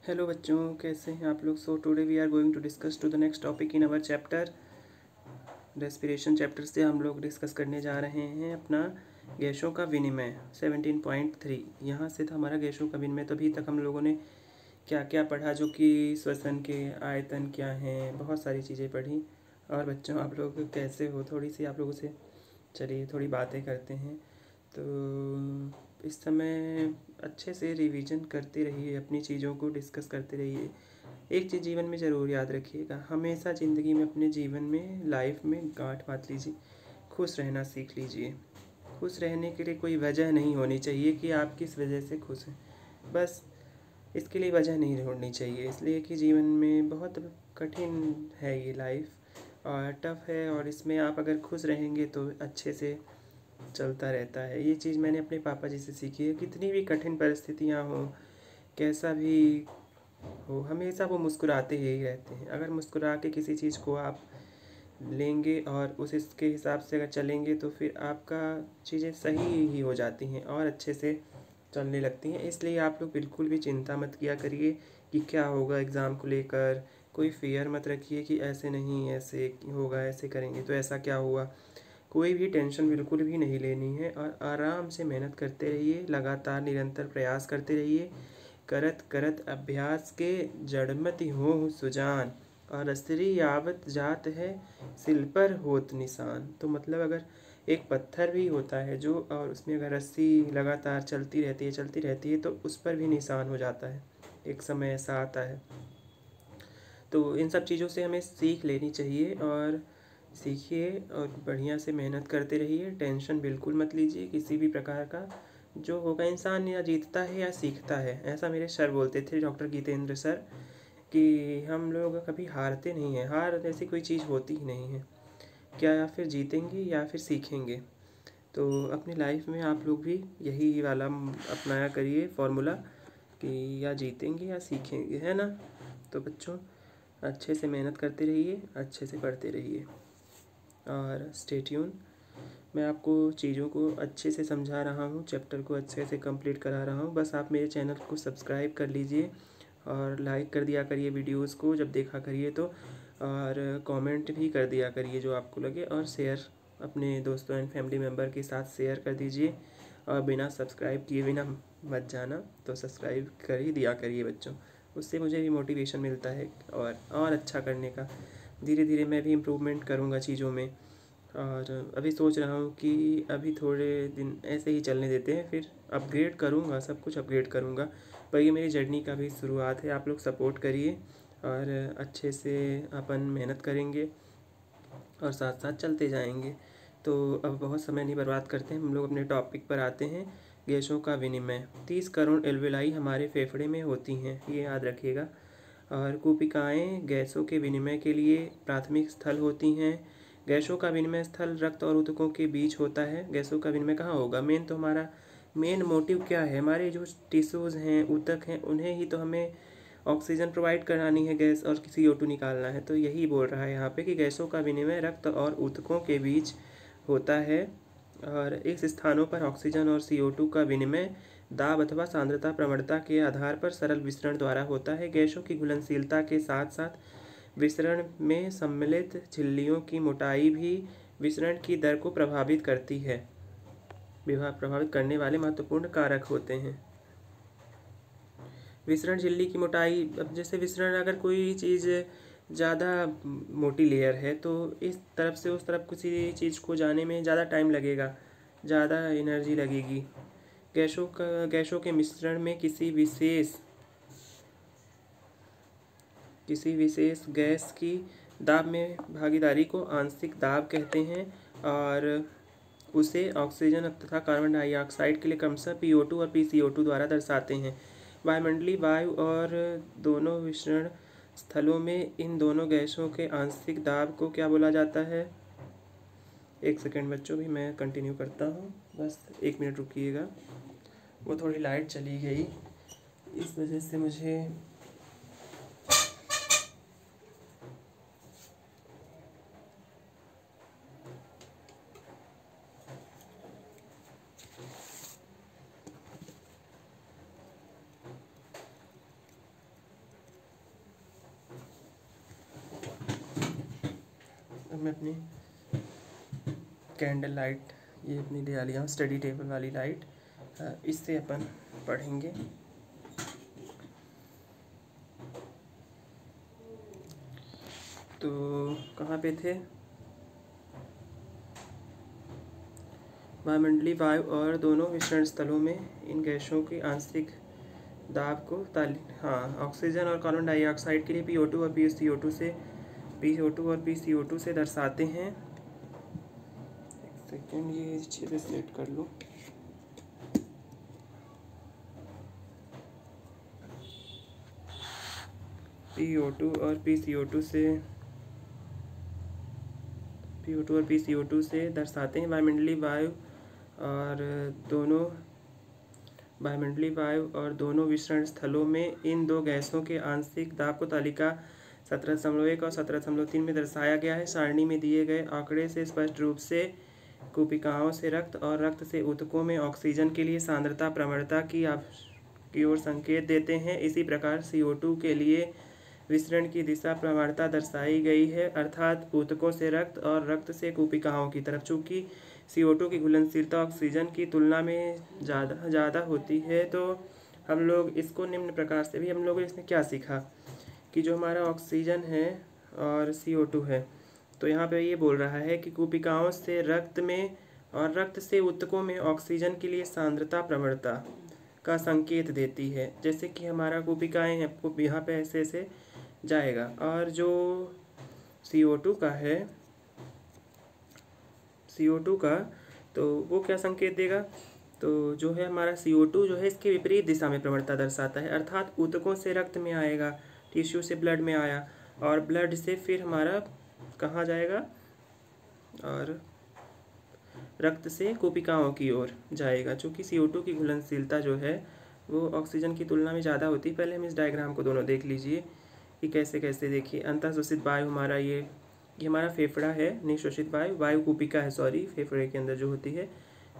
Hello बच्चों, कैसे हैं आप लोग। So today we are going to discuss to the next topic in our chapter respiration. Chapter से हम लोग डिस्कस करने जा रहे हैं अपना गैसों का विनिमय 17.3। यहाँ से था हमारा गैसों का विनिमय। तो अभी तक हम लोगों ने क्या क्या पढ़ा, जो कि श्वसन के आयतन क्या हैं, बहुत सारी चीज़ें पढ़ी। और बच्चों, आप लोग कैसे हो, थोड़ी सी आप लोगों से चलिए थोड़ी बातें करते हैं। तो इस समय अच्छे से रिवीजन करते रहिए, अपनी चीज़ों को डिस्कस करते रहिए। एक चीज़ जीवन में ज़रूर याद रखिएगा, हमेशा ज़िंदगी में, अपने जीवन में, लाइफ में गांठ बांध लीजिए, खुश रहना सीख लीजिए। खुश रहने के लिए कोई वजह नहीं होनी चाहिए कि आप किस वजह से खुश हैं, बस इसके लिए वजह नहीं ढूंढनी चाहिए। इसलिए कि जीवन में बहुत कठिन है ये लाइफ और टफ है, और इसमें आप अगर खुश रहेंगे तो अच्छे से चलता रहता है। ये चीज़ मैंने अपने पापा जी से सीखी है। कितनी भी कठिन परिस्थितियाँ हों, कैसा भी हो, हमेशा वो मुस्कुराते ही रहते हैं। अगर मुस्कुरा के किसी चीज़ को आप लेंगे और उस इसके हिसाब से अगर चलेंगे तो फिर आपका चीज़ें सही ही हो जाती हैं और अच्छे से चलने लगती हैं। इसलिए आप लोग बिल्कुल भी चिंता मत किया करिए कि क्या होगा एग्ज़ाम को लेकर। कोई फियर मत रखिए कि ऐसे नहीं, ऐसे होगा, ऐसे करेंगे तो ऐसा क्या हुआ। कोई भी टेंशन बिल्कुल भी नहीं लेनी है और आराम से मेहनत करते रहिए, लगातार निरंतर प्रयास करते रहिए। करत करत अभ्यास के जड़मति हों सुजान, और असरी यावत जात है सिल पर होत निशान। तो मतलब अगर एक पत्थर भी होता है जो, और उसमें अगर रस्सी लगातार चलती रहती है तो उस पर भी निशान हो जाता है। एक समय ऐसा आता है। तो इन सब चीज़ों से हमें सीख लेनी चाहिए और सीखिए और बढ़िया से मेहनत करते रहिए। टेंशन बिल्कुल मत लीजिए किसी भी प्रकार का। जो होगा, इंसान या जीतता है या सीखता है, ऐसा मेरे सर बोलते थे, डॉक्टर गीतेंद्र सर, कि हम लोग कभी हारते नहीं हैं। हार जैसी कोई चीज़ होती ही नहीं है। क्या या फिर जीतेंगे या फिर सीखेंगे। तो अपनी लाइफ में आप लोग भी यही वाला अपनाया करिए फॉर्मूला कि या जीतेंगे या सीखेंगे, है ना। तो बच्चों, अच्छे से मेहनत करते रहिए, अच्छे से पढ़ते रहिए और स्टे ट्यून। मैं आपको चीज़ों को अच्छे से समझा रहा हूँ, चैप्टर को अच्छे से कंप्लीट करा रहा हूँ। बस आप मेरे चैनल को सब्सक्राइब कर लीजिए और लाइक कर दिया करिए वीडियोस को जब देखा करिए तो, और कमेंट भी कर दिया करिए जो आपको लगे, और शेयर अपने दोस्तों एंड फैमिली मेम्बर के साथ शेयर कर दीजिए। और बिना सब्सक्राइब किए बिना मत जाना, तो सब्सक्राइब कर ही दिया करिए बच्चों। उससे मुझे भी मोटिवेशन मिलता है और अच्छा करने का। धीरे धीरे मैं भी इम्प्रूवमेंट करूँगा चीज़ों में। और अभी सोच रहा हूँ कि अभी थोड़े दिन ऐसे ही चलने देते हैं, फिर अपग्रेड करूँगा, सब कुछ अपग्रेड करूँगा। पर ये मेरी जर्नी का भी शुरुआत है। आप लोग सपोर्ट करिए और अच्छे से अपन मेहनत करेंगे और साथ साथ चलते जाएंगे। तो अब बहुत समय नहीं बर्बाद करते हैं, हम लोग अपने टॉपिक पर आते हैं। गैसों का विनिमय। 30 करोड़ एल्वेलाई हमारे फेफड़े में होती हैं, ये याद रखिएगा। और कूपिकाएँ गैसों के विनिमय के लिए प्राथमिक स्थल होती हैं। गैसों का विनिमय स्थल रक्त और ऊतकों के बीच होता है। गैसों का विनिमय कहाँ होगा। मेन तो हमारा मेन मोटिव क्या है, हमारे जो टिश्यूज़ हैं, ऊतक हैं, उन्हें ही तो हमें ऑक्सीजन प्रोवाइड करानी है गैस, और CO2 निकालना है। तो यही बोल रहा है यहाँ पे कि गैसों का विनिमय रक्त और ऊतकों के बीच होता है। और इस स्थानों पर ऑक्सीजन और CO2 का विनिमय दाब अथवा सांद्रता प्रवणता के आधार पर सरल विसरण द्वारा होता है। गैसों की घुलनशीलता के साथ साथ विसरण में सम्मिलित झिल्लियों की मोटाई भी विसरण की दर को प्रभावित करती है। प्रभावित करने वाले महत्वपूर्ण कारक होते हैं। विसरण झिल्ली की मोटाई, अब जैसे विसरण, अगर कोई चीज़ ज़्यादा मोटी लेयर है तो इस तरफ से उस तरफ किसी चीज़ को जाने में ज़्यादा टाइम लगेगा, ज़्यादा एनर्जी लगेगी। गैसों के मिश्रण में किसी विशेष गैस की दाब में भागीदारी को आंशिक दाब कहते हैं, और उसे ऑक्सीजन तथा कार्बन डाइऑक्साइड के लिए क्रमशः PO2 और PCO2 द्वारा दर्शाते हैं। वायुमंडलीय वायु और दोनों विसरण स्थलों में इन दोनों गैसों के आंशिक दाब को क्या बोला जाता है। एक सेकेंड बच्चों, भी मैं कंटिन्यू करता हूँ, बस 1 मिनट रुकिएगा। वो थोड़ी लाइट चली गई, इस वजह से मुझे अब मैं अपनी कैंडल लाइट, ये अपनी ले लिया स्टडी टेबल वाली लाइट, इससे अपन पढ़ेंगे। तो कहाँ पे थे? वायुमंडलीय वायु और दोनों विसरण स्थलों में इन गैसों की आंशिक दाब को ऑक्सीजन और कार्बन डाइऑक्साइड के लिए PO2 और PCO2 से दर्शाते हैं। एक सेकेंड, ये अच्छे से सेलेक्ट कर लो। PO2 और PCO2 से दर्शाते हैं। वायुमंडलीय वायु और दोनों विसरण स्थलों में इन दो गैसों के आंशिक दाब को तालिका 17.1 और 17.3 में दर्शाया गया है। सारणी में दिए गए आंकड़े से स्पष्ट रूप से कूपिकाओं से रक्त और रक्त से ऊतकों में ऑक्सीजन के लिए सांद्रता प्रवणता की ओर संकेत देते हैं। इसी प्रकार CO2 के लिए विसरण की दिशा प्रवणता दर्शाई गई है, अर्थात ऊतकों से रक्त और रक्त से कूपिकाओं की तरफ। चूँकि CO2 की घुलनशीलता ऑक्सीजन की तुलना में ज़्यादा होती है, तो हम लोग इसको निम्न प्रकार से भी हम लोगों ने इसमें क्या सीखा कि जो हमारा ऑक्सीजन है और CO2 है, तो यहाँ पे ये बोल रहा है कि कूपिकाओं से रक्त में और रक्त से ऊतकों में ऑक्सीजन के लिए सांद्रता प्रवणता का संकेत देती है। जैसे कि हमारा कूपिकाएँ हैं, यहाँ पे ऐसे ऐसे जाएगा, और जो CO2 का तो वो क्या संकेत देगा? तो जो है हमारा CO2 जो है इसके विपरीत दिशा में प्रवणता दर्शाता है, अर्थात ऊतकों से रक्त में आएगा, टिश्यू से ब्लड में आया, और ब्लड से फिर हमारा कहाँ जाएगा, और रक्त से कूपिकाओं की ओर जाएगा। चूँकि CO2 की घुलनशीलता जो है वो ऑक्सीजन की तुलना में ज़्यादा होती है। पहले हम इस डायग्राम को दोनों देख लीजिए कि कैसे कैसे। देखिए, अंतःशोषित वायु हमारा ये हमारा फेफड़ा है, निःशोषित वायु कूपिका है, फेफड़े के अंदर जो होती है।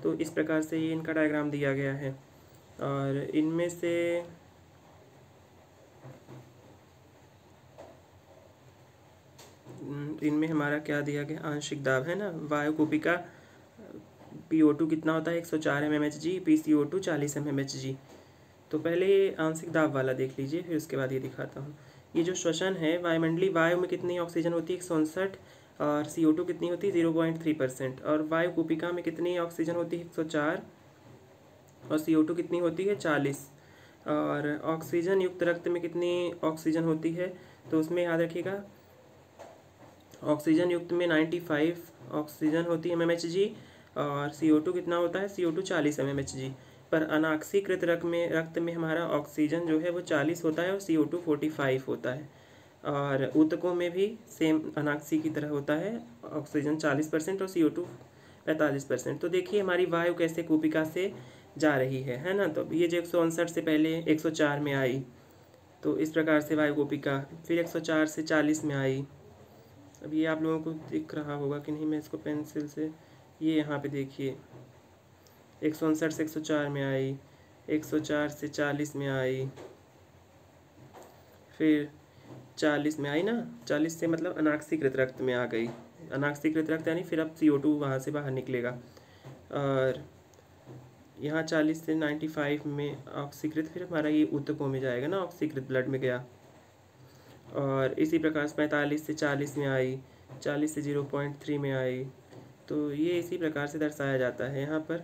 तो इस प्रकार से ये इनका डायग्राम दिया गया है, और इनमें हमारा क्या दिया गया, आंशिक दाब है ना। वायु कूपिका PO2 कितना होता है, 104 mmHg, PCO2 40 mmHg। तो पहले आंशिक दाब वाला देख लीजिए, फिर उसके बाद ये दिखाता हूँ। ये जो श्वसन है, वायुमंडलीय वायु में कितनी ऑक्सीजन होती है, 159, और CO2 कितनी होती है, 0.3%। और वायु कूपिका में कितनी ऑक्सीजन होती है, 104, और CO2 कितनी होती है, 40। और ऑक्सीजन युक्त रक्त में कितनी ऑक्सीजन होती है, तो उसमें याद रखिएगा ऑक्सीजन युक्त में 95 ऑक्सीजन होती है mmHg, और CO2 कितना होता है, CO2 40 mmHg। पर अनाक्सीकृत रक्त में हमारा ऑक्सीजन जो है वो 40 होता है और CO2 45 होता है। और ऊतकों में भी सेम अनाक्सी की तरह होता है, ऑक्सीजन 40% और CO2 45%। तो देखिए हमारी वायु कैसे कूपिका से जा रही है ना। तो ये जो 159 से पहले 104 में आई, तो इस प्रकार से वायु कूपिका फिर 104 से 40 में आई। अब ये आप लोगों को दिख रहा होगा कि नहीं, मैं इसको पेंसिल से, ये यहाँ पे देखिए 159 से 104 में आई, 104 से 40 में आई, फिर 40 में आई ना। 40 से मतलब अनाक्सीकृत रक्त में आ गई, अनाक्सीकृत रक्त यानी फिर अब CO2 वहाँ से बाहर निकलेगा। और यहाँ 40 से 95 में ऑक्सीकृत, फिर हमारा ये ऊतकों में जाएगा ना, ऑक्सीकृत ब्लड में गया। और इसी प्रकार से 45 से 40 में आई, 40 से 0.3 में आई। तो ये इसी प्रकार से दर्शाया जाता है यहाँ पर।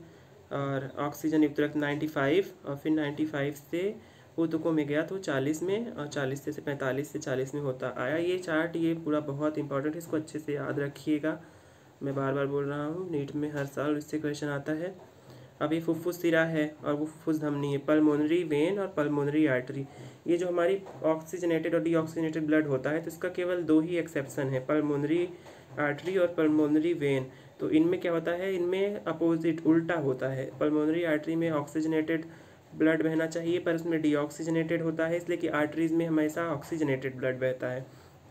और ऑक्सीजन युक्त रक्त 95, और फिर 95 से ऊतकों में गया तो 40 में, और 40 से 45 से 40 में होता आया। ये चार्ट ये पूरा बहुत इंपॉर्टेंट है, इसको अच्छे से याद रखिएगा। मैं बार बार बोल रहा हूँ, नीट में हर साल इससे क्वेश्चन आता है। अब ये फुफ्फुस सिरा है और वो फुफ्फुस धमनी है, पल्मोनरी वेन और पल्मोनरी आर्टरी। ये जो हमारी ऑक्सीजनेटेड और डीऑक्सीजनेटेड ब्लड होता है, तो इसका केवल 2 ही एक्सेप्शन है, पल्मोनरी आर्टरी और पल्मोनरी वेन। तो इनमें क्या होता है, इनमें अपोजिट उल्टा होता है। पल्मोनरी आर्टरी में ऑक्सीजनेटेड ब्लड बहना चाहिए, पर उसमें डीऑक्सीजनेटेड होता है, इसलिए कि आर्टरीज में हमेशा ऑक्सीजनेटेड ब्लड बहता है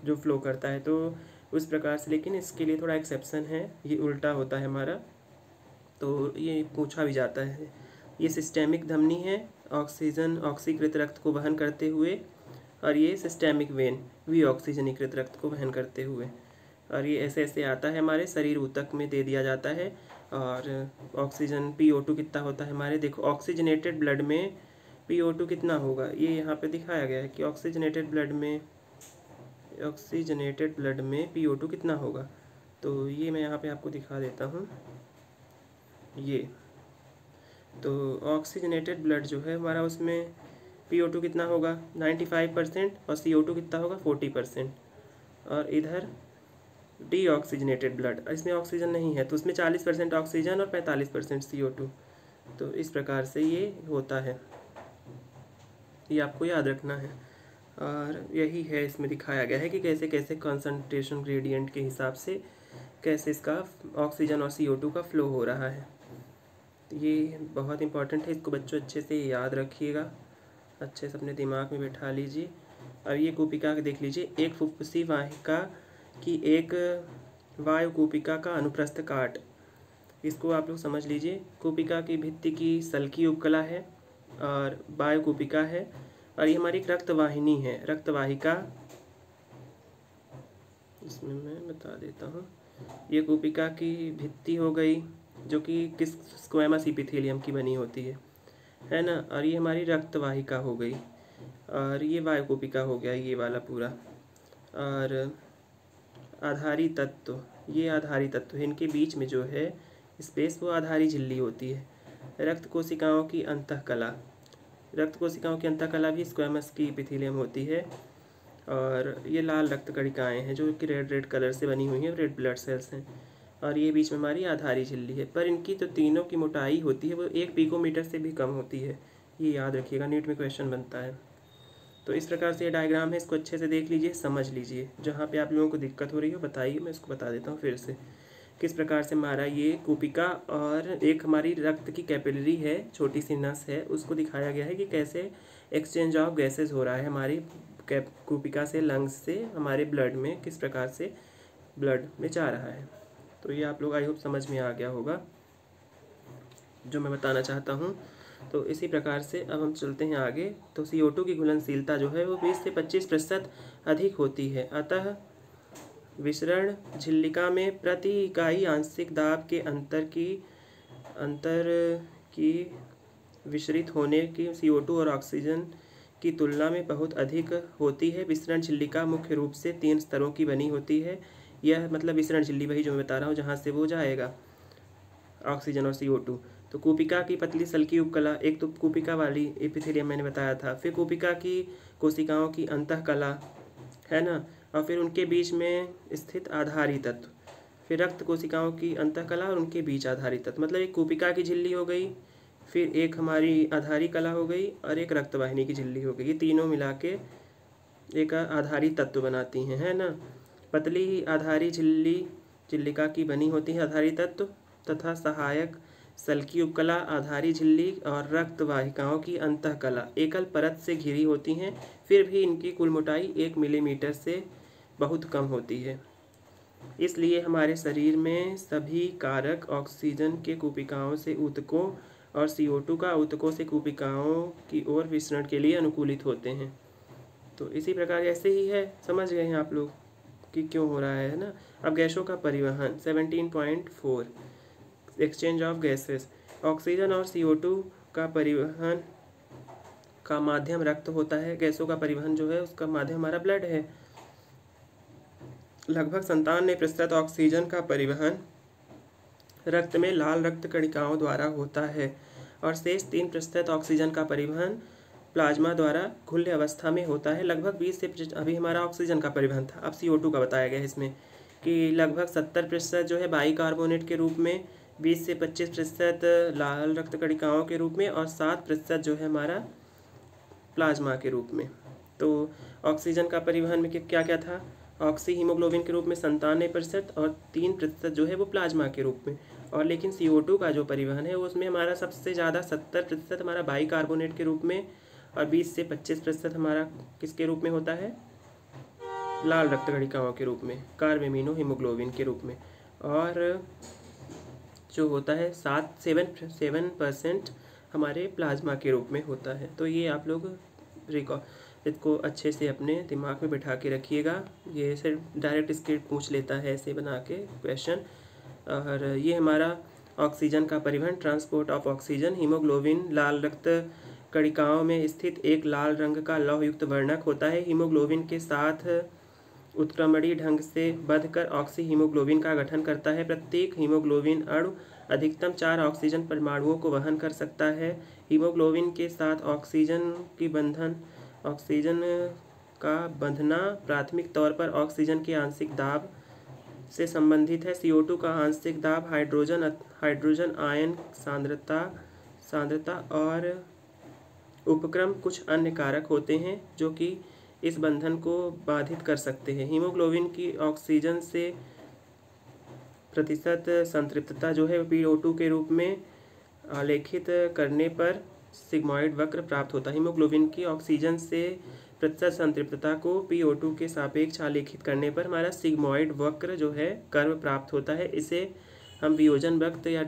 जो फ्लो करता है। तो उस प्रकार से, लेकिन इसके लिए थोड़ा एक्सेप्शन है, ये उल्टा होता है हमारा, तो ये पूछा भी जाता है। ये सिस्टेमिक धमनी है, ऑक्सीजन ऑक्सीकृत रक्त को वहन करते हुए, और ये सिस्टेमिक वेन भी ऑक्सीजनीकृत रक्त को वहन करते हुए। और ये ऐसे ऐसे आता है हमारे शरीर ऊतक में दे दिया जाता है। और ऑक्सीजन PO2 कितना होता है हमारे, देखो ऑक्सीजनेटेड ब्लड में PO2 कितना होगा, ये यहाँ पे दिखाया गया है कि ऑक्सीजनेटेड ब्लड में PO2 कितना होगा। तो ये मैं यहाँ पे आपको दिखा देता हूँ। ये तो ऑक्सीजनेटेड ब्लड जो है हमारा, उसमें PO2 कितना होगा 95% और CO2 कितना होगा 40%। और इधर डीऑक्सीजनेटेड ब्लड, इसमें ऑक्सीजन नहीं है तो उसमें 40% ऑक्सीजन और 45% CO2। तो इस प्रकार से ये होता है, ये आपको याद रखना है। और यही है इसमें दिखाया गया है कि कैसे कैसे कॉन्सेंट्रेशन ग्रेडियंट के हिसाब से कैसे इसका ऑक्सीजन और CO2 का फ्लो हो रहा है। ये बहुत इंपॉर्टेंट है, इसको बच्चों अच्छे से याद रखिएगा, अच्छे से अपने दिमाग में बैठा लीजिए। अब ये कूपिका देख लीजिए, एक फुफ्फुसी वाहिका की एक वायु कूपिका का अनुप्रस्थ काट, इसको आप लोग समझ लीजिए। कूपिका की भित्ति की सल्की उपकला है और वायु कूपिका है, और ये हमारी रक्तवाहिनी है, रक्तवाहिका। इसमें मैं बता देता हूँ, ये कूपिका की भित्ति हो गई जो कि किस स्क्वैमस एपिथेलियम की बनी होती है ना। और ये हमारी रक्तवाहिका हो गई, और ये वायु कूपिका हो गया ये वाला पूरा। और आधारी तत्व, ये आधारी तत्व है, इनके बीच में जो है स्पेस वो आधारी झिल्ली होती है। रक्त कोशिकाओं की अंतःकला, रक्त कोशिकाओं की अंतःकला भी स्क्वैमस की एपिथेलियम होती है। और ये लाल रक्त कणिकाएँ हैं जो कि रेड रेड कलर से बनी हुई हैं, रेड ब्लड सेल्स हैं। और ये बीच में हमारी आधारी झिल्ली है, पर इनकी तो तीनों की मोटाई होती है वो 1 पिकोमीटर से भी कम होती है, ये याद रखिएगा, नीट में क्वेश्चन बनता है। तो इस प्रकार से ये डायग्राम है, इसको अच्छे से देख लीजिए, समझ लीजिए। जहाँ पे आप लोगों को दिक्कत हो रही हो बताइए, मैं इसको बता देता हूँ फिर से किस प्रकार से हमारा ये कूपिका और एक हमारी रक्त की कैपिलरी है, छोटी सी नस है, उसको दिखाया गया है कि कैसे एक्सचेंज ऑफ गैसेज हो रहा है हमारी कूपिका से लंग्स से हमारे ब्लड में, किस प्रकार से ब्लड में जा रहा है। तो ये आप लोग आई होप समझ में आ गया होगा जो मैं बताना चाहता हूँ। तो इसी प्रकार से अब हम चलते हैं आगे। तो CO2 की घुलनशीलता जो है वो 20 से 25% अधिक होती है, अतः विसरण झिल्लिका में प्रति इकाई आंशिक दाब के अंतर की विसरित होने की CO2 और ऑक्सीजन की तुलना में बहुत अधिक होती है। विसरण झिल्लिका मुख्य रूप से 3 स्तरों की बनी होती है। यह मतलब विसरण झिल्ली वही जो मैं बता रहा हूँ जहाँ से वो जाएगा ऑक्सीजन और CO2। तो कूपिका की पतली सल्की उपकला, एक तो कूपिका वाली एपिथेलियम मैंने बताया था, फिर कूपिका की कोशिकाओं की अंतःकला है ना, और फिर उनके बीच में स्थित आधारी तत्व, फिर रक्त कोशिकाओं की अंतःकला और उनके बीच आधारी तत्व। मतलब एक कूपिका की झिल्ली हो गई, फिर एक हमारी आधारी कला हो गई और एक रक्तवाहिनी की झिल्ली हो गई, ये तीनों मिला के एक आधारी तत्व बनाती हैं, है ना। पतली आधारी झिल्लिका की बनी होती है आधारी तत्व, तथा सहायक सल्की उपकला, आधारी झिल्ली और रक्त वाहिकाओं की अंतःकला एकल परत से घिरी होती हैं, फिर भी इनकी कुल मोटाई 1 मिलीमीटर से बहुत कम होती है। इसलिए हमारे शरीर में सभी कारक ऑक्सीजन के कूपिकाओं से ऊतकों और CO2 का ऊतकों से कूपिकाओं की ओर विसरण के लिए अनुकूलित होते हैं। तो इसी प्रकार ऐसे ही है, समझ गए हैं आप लोग कि क्यों हो रहा है ना। अब गैसों का परिवहन 17.4, एक्सचेंज ऑफ गैसेस। ऑक्सीजन और CO2 का परिवहन का माध्यम रक्त होता है। गैसों का परिवहन जो है उसका माध्यम हमारा ब्लड है। लगभग 97% ऑक्सीजन का परिवहन रक्त में लाल रक्त कणिकाओं द्वारा होता है और शेष 3% ऑक्सीजन का परिवहन प्लाज्मा द्वारा खुले अवस्था में होता है। लगभग 20 से, अभी हमारा ऑक्सीजन का परिवहन था, अब CO2 का बताया गया है इसमें कि लगभग 70% जो है बाइकार्बोनेट के रूप में, 20 से 25% लाल रक्त कणिकाओं के रूप में और 7% जो है हमारा प्लाज्मा के रूप में। तो ऑक्सीजन का परिवहन में क्या क्या था, ऑक्सी हीमोग्लोबिन के रूप में 97% और 3% जो है वो प्लाज्मा के रूप में। और लेकिन CO2 का जो परिवहन है उसमें हमारा सबसे ज़्यादा 70% हमारा बाइकार्बोनेट के रूप में और 20 से 25% हमारा किसके रूप में होता है, लाल रक्त कणिकाओं के रूप में, कार्बेमिनो हीमोग्लोबिन के रूप में। और जो होता है 7% हमारे प्लाज्मा के रूप में होता है। तो ये आप लोग इसको अच्छे से अपने दिमाग में बिठा के रखिएगा। ये सिर्फ डायरेक्ट इसके पूछ लेता है ऐसे बना के क्वेश्चन। और ये हमारा ऑक्सीजन का परिवहन, ट्रांसपोर्ट ऑफ ऑक्सीजन। हीमोग्लोबिन लाल रक्त कणिकाओं में स्थित एक लाल रंग का लौहयुक्त वर्णक होता है। हीमोग्लोबिन के साथ उत्क्रमणीय ढंग से बंधकर ऑक्सी हीमोग्लोबिन का गठन करता है। प्रत्येक हीमोग्लोबिन अणु अधिकतम 4 ऑक्सीजन परमाणुओं को वहन कर सकता है। हीमोग्लोबिन के साथ ऑक्सीजन का बंधना प्राथमिक तौर पर ऑक्सीजन के आंशिक दाब से संबंधित है। CO2 का आंशिक दाब, हाइड्रोजन आयन सांद्रता और उपक्रम कुछ अन्य कारक होते हैं जो कि इस बंधन को बाधित कर सकते हैं। हीमोग्लोबिन की ऑक्सीजन से प्रतिशत संतृप्तता जो है PO2 के रूप में आलेखित करने पर सिग्मॉइड वक्र प्राप्त होता है। हीमोग्लोबिन की ऑक्सीजन से प्रतिशत संतृप्तता को PO2 के सापेक्ष आलेखित करने पर हमारा सिग्मॉइड वक्र जो है कर्व प्राप्त होता है। इसे हम वियोजन वक्र या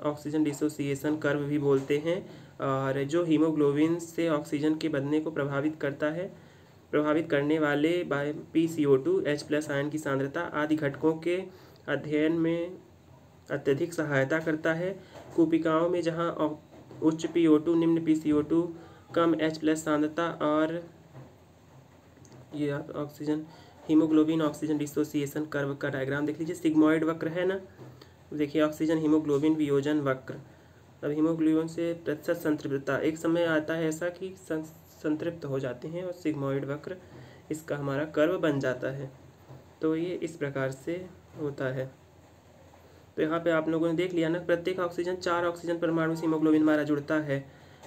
ऑक्सीजन डिसोसिएशन कर्व भी बोलते हैं। और जो हीमोग्लोबिन से ऑक्सीजन के बंधने को प्रभावित करने वाले PCO2, H+ आयन की सांद्रता आदि घटकों के अध्ययन में अत्यधिक सहायता करता है। कूपिकाओं में जहां उच्च PO2, निम्न PCO2, कम H+ सांद्रता और ये oxygen haemoglobin oxygen dissociation curve का डायग्राम देख लीजिए। सिग्मॉइड वक्र है ना, देखिए ऑक्सीजन हीमोग्लोबिन वियोजन वक्र। अब हीमोग्लोबिन से प्रतिशत संतृप्तता, एक समय आता है ऐसा कि संतृप्त हो जाते हैं और सिग्मॉइड वक्र इसका हमारा कर्व बन जाता है। तो ये इस प्रकार से होता है। तो यहाँ पे आप लोगों ने देख लिया ना, प्रत्येक ऑक्सीजन 4 ऑक्सीजन परमाणु से हीमोग्लोबिन हमारा जुड़ता है।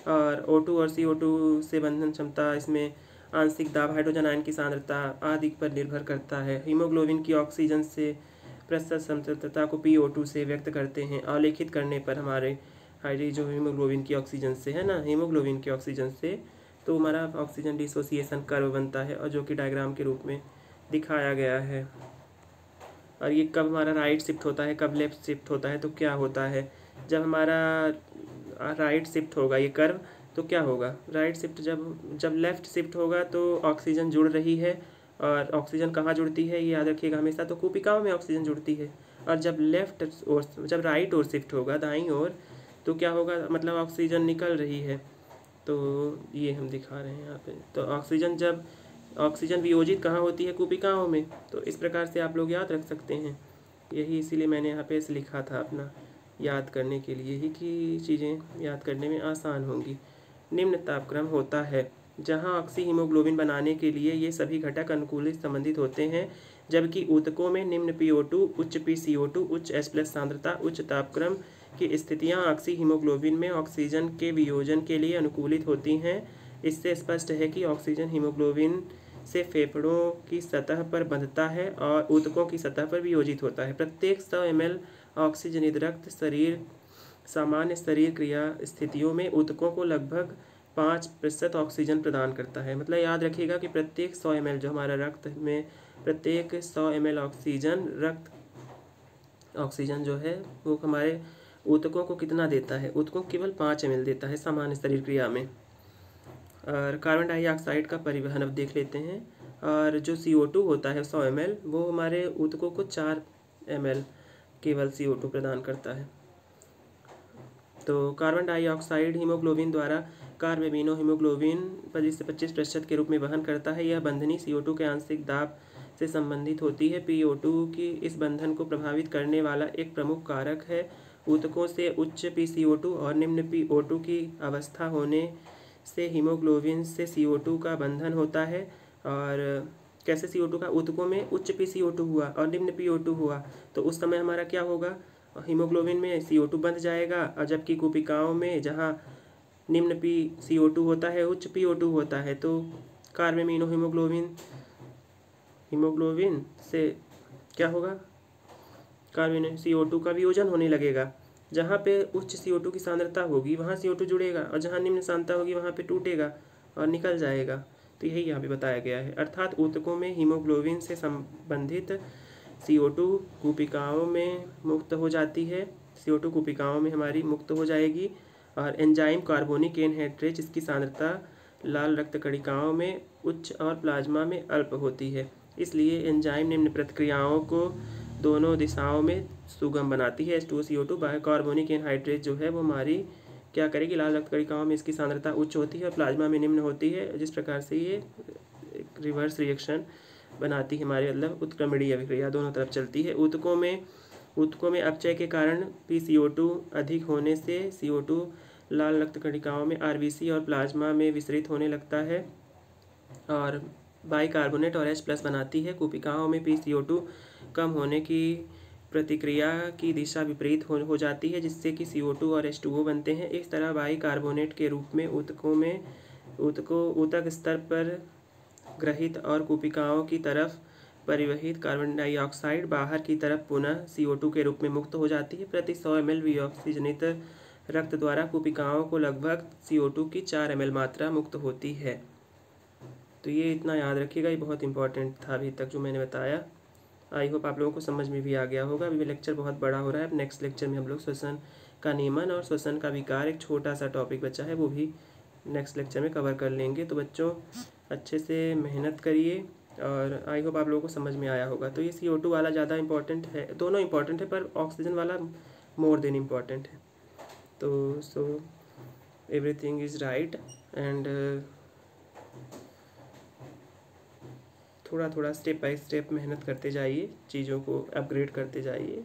और O2 और CO2 से बंधन क्षमता, इसमें आंशिक दाब, हाइड्रोजन आयन की सांद्रता आदि पर निर्भर करता है। हीमोग्लोबिन की ऑक्सीजन से प्रतिशत संतृप्तता को PO2 से व्यक्त करते हैं। आलेखित करने पर हमारे जो हीमोग्लोबिन की ऑक्सीजन से है ना, हीमोग्लोबिन की ऑक्सीजन से, तो हमारा ऑक्सीजन डिसोसिएशन कर्व बनता है और जो कि डायग्राम के रूप में दिखाया गया है। और ये कब हमारा राइट शिफ्ट होता है, कब लेफ्ट शिफ्ट होता है, तो क्या होता है जब हमारा राइट शिफ्ट होगा ये कर्व, तो क्या होगा राइट शिफ्ट, जब लेफ्ट शिफ्ट होगा तो ऑक्सीजन जुड़ रही है। और ऑक्सीजन कहाँ जुड़ती है ये याद रखिएगा हमेशा, तो कूपिकाओं में ऑक्सीजन जुड़ती है। और जब राइट ओर शिफ्ट होगा, दाईं ओर, तो क्या होगा, मतलब ऑक्सीजन निकल रही है। तो ये हम दिखा रहे हैं यहाँ पे। तो ऑक्सीजन वियोजित कहाँ होती है, कूपिकाओं में। तो इस प्रकार से आप लोग याद रख सकते हैं। यही इसीलिए मैंने यहाँ पे इसे लिखा था अपना याद करने के लिए ही कि चीज़ें याद करने में आसान होंगी। निम्न तापक्रम होता है जहाँ ऑक्सी हीमोग्लोबिन बनाने के लिए ये सभी घटक अनुकूलित संबंधित होते हैं, जबकि ऊतकों में निम्न PO2, उच्च PCO2, उच्च H+ सांद्रता, उच्च तापक्रम की स्थितियाँ ऑक्सी हीमोग्लोबिन में ऑक्सीजन के वियोजन के लिए अनुकूलित होती हैं। इससे स्पष्ट है कि ऑक्सीजन हीमोग्लोबिन से फेफड़ों की सतह पर बंधता है और ऊतकों की सतह पर वियोजित होता है। प्रत्येक 100 ml ऑक्सीजनित रक्त सामान्य शरीर क्रिया स्थितियों में ऊतकों को लगभग 5% ऑक्सीजन प्रदान करता है। मतलब याद रखिएगा कि प्रत्येक 100 ml जो हमारा रक्त में, प्रत्येक 100 ml ऑक्सीजन जो है वो हमारे ऊतकों को कितना देता है, ऊतकों केवल 5 ml देता है सामान्य शरीर क्रिया में। और कार्बन डाइऑक्साइड का परिवहन अब देख लेते हैं। और जो CO2 होता है 100 ml, वो हमारे ऊतकों को 4 ml केवल CO2 प्रदान करता है। तो कार्बन डाइऑक्साइड हीमोग्लोबिन द्वारा कार्बेमिनो हीमोग्लोबिन 25% के रूप में वहन करता है। यह बंधनी CO2 के आंशिक दाब से संबंधित होती है। PO2 की इस बंधन को प्रभावित करने वाला एक प्रमुख कारक है। ऊतकों से उच्च PCO2 और निम्न PO2 की अवस्था होने से हीमोग्लोबिन से CO2 का बंधन होता है। और कैसे CO2 का, ऊतकों में उच्च PCO2 हुआ और निम्न PO2 हुआ, तो उस समय हमारा क्या होगा, हीमोग्लोबिन में CO2 बंध जाएगा। और जबकि कूपिकाओं में जहाँ निम्न PCO2 होता है, उच्च PO2 होता है, तो कार्बेमिनो हीमोग्लोबिन से क्या होगा, कार्बेमिनो CO2 का वियोजन होने लगेगा। जहाँ पे उच्च CO2 की सांद्रता होगी वहाँ CO2 जुड़ेगा और जहाँ निम्न सांद्रता होगी वहाँ पे टूटेगा और निकल जाएगा। तो यही यहाँ पे बताया गया है। अर्थात ऊतकों में हीमोग्लोबिन से संबंधित CO2 कूपिकाओं में मुक्त हो जाती है, CO2 कूपिकाओं में हमारी मुक्त हो जाएगी। और एंजाइम कार्बोनिक एनहाइड्रेज इसकी सांद्रता लाल रक्त कणिकाओं में उच्च और प्लाज्मा में अल्प होती है। इसलिए एंजाइम निम्न प्रतिक्रियाओं को दोनों दिशाओं में सुगम बनाती है। H2CO2 बाइकार्बोनिक एनहाइड्रेट जो है वो हमारी क्या करेगी, लाल रक्त कणिकाओं में इसकी सांद्रता उच्च होती है और प्लाज्मा में निम्न होती है, जिस प्रकार से ये रिवर्स रिएक्शन बनाती है हमारे, मतलब उत्क्रमणीय अभिक्रिया दोनों तरफ चलती है। ऊतकों में अपचय के कारण PCO2 अधिक होने से CO2 लाल रक्त कणिकाओं में RBC और प्लाज्मा में विसरित होने लगता है और बाइकार्बोनेट और H+ बनाती है। कोशिकाओं में PCO2 कम होने की प्रतिक्रिया की दिशा विपरीत हो जाती है, जिससे कि CO2 और H2O बनते हैं। इस तरह बाइकार्बोनेट के रूप में ऊतक स्तर पर ग्रहित और कोशिकाओं की तरफ परिवहित कार्बन डाइऑक्साइड बाहर की तरफ पुनः CO2 के रूप में मुक्त हो जाती है। प्रति 100 ml विऑक्सीजनित रक्त द्वारा कोशिकाओं को लगभग CO2 की 4 ml मात्रा मुक्त होती है। तो ये इतना याद रखिएगा, ये बहुत इंपॉर्टेंट था अभी तक जो मैंने बताया। आई होप आप लोगों को समझ में भी आ गया होगा। अभी लेक्चर बहुत बड़ा हो रहा है। अब नेक्स्ट लेक्चर में हम लोग श्वसन का नियमन और श्वसन का विकार, एक छोटा सा टॉपिक बचा है, वो भी नेक्स्ट लेक्चर में कवर कर लेंगे। तो बच्चों अच्छे से मेहनत करिए और आई होप आप लोगों को समझ में आया होगा। तो ये CO2 वाला ज़्यादा इंपॉर्टेंट है, दोनों इंपॉर्टेंट है पर ऑक्सीजन वाला मोर देन इम्पॉर्टेंट है। तो so everything is right and थोड़ा थोड़ा स्टेप बाय स्टेप मेहनत करते जाइए, चीज़ों को अपग्रेड करते जाइए।